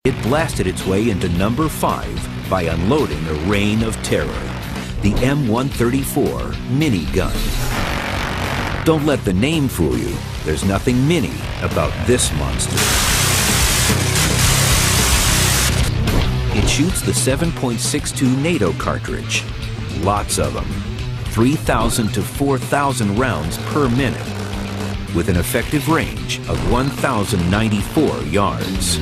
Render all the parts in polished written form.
It blasted its way into number 5 by unloading a reign of terror, the M134 minigun. Don't let the name fool you. There's nothing mini about this monster. It shoots the 7.62 NATO cartridge. Lots of them. 3,000 to 4,000 rounds per minute, with an effective range of 1,094 yards.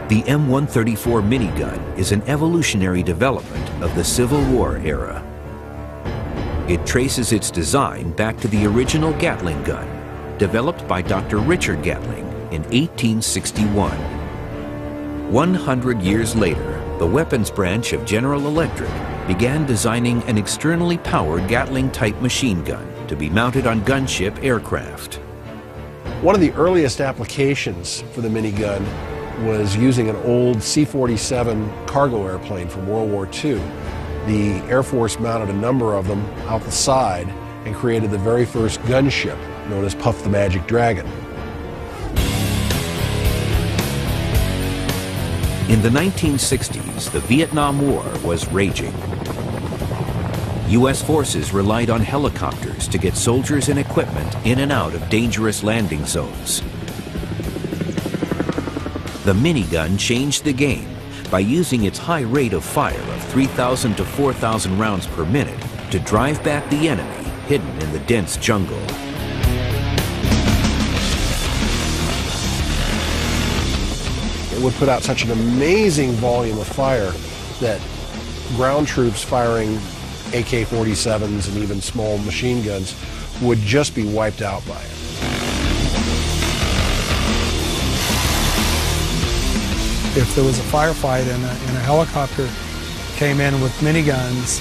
The M134 minigun is an evolutionary development of the Civil War era. It traces its design back to the original Gatling gun, developed by Dr. Richard Gatling in 1861. 100 years later, the weapons branch of General Electric began designing an externally powered Gatling-type machine gun to be mounted on gunship aircraft. One of the earliest applications for the minigun was using an old C-47 cargo airplane from World War II. The Air Force mounted a number of them out the side and created the very first gunship, known as Puff the Magic Dragon. In the 1960s, the Vietnam War was raging. U.S. forces relied on helicopters to get soldiers and equipment in and out of dangerous landing zones. The minigun changed the game by using its high rate of fire of 3,000 to 4,000 rounds per minute to drive back the enemy hidden in the dense jungle. It would put out such an amazing volume of fire that ground troops firing AK-47s and even small machine guns would just be wiped out by it. If there was a firefight and a helicopter came in with miniguns,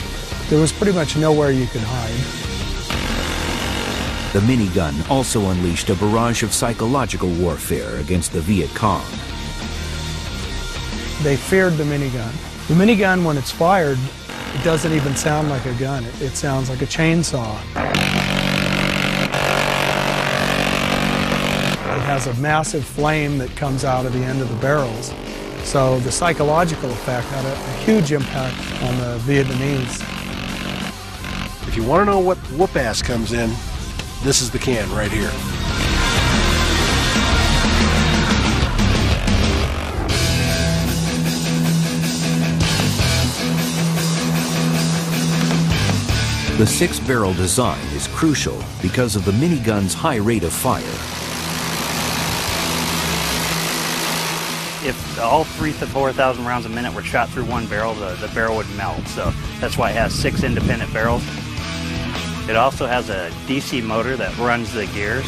there was pretty much nowhere you could hide. The minigun also unleashed a barrage of psychological warfare against the Viet Cong. They feared the minigun. The minigun, when it's fired, it doesn't even sound like a gun. It sounds like a chainsaw. It has a massive flame that comes out of the end of the barrels. So the psychological effect had a huge impact on the Vietnamese. If you want to know what whoop-ass comes in, this is the can right here. The 6-barrel design is crucial because of the minigun's high rate of fire. If all 3,000 to 4,000 rounds a minute were shot through one barrel, the barrel would melt. So that's why it has 6 independent barrels. It also has a DC motor that runs the gears.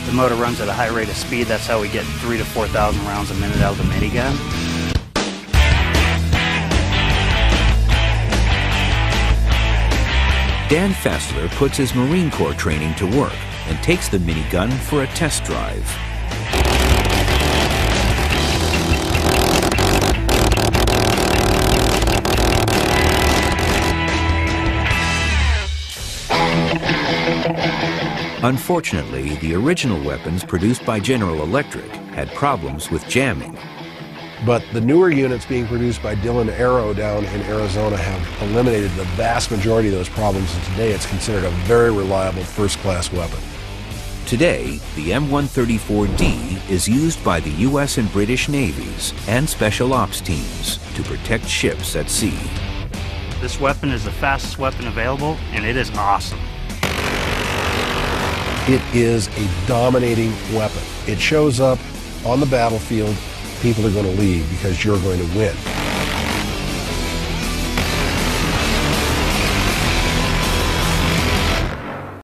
The motor runs at a high rate of speed. That's how we get 3,000 to 4,000 rounds a minute out of the minigun. Dan Fessler puts his Marine Corps training to work and takes the minigun for a test drive. Unfortunately, the original weapons produced by General Electric had problems with jamming. But the newer units being produced by Dillon Aero down in Arizona have eliminated the vast majority of those problems, and today it's considered a very reliable first-class weapon. Today, the M134D is used by the U.S. and British Navies and Special Ops teams to protect ships at sea. This weapon is the fastest weapon available, and it is awesome. It is a dominating weapon. It shows up on the battlefield, people are going to leave because you're going to win.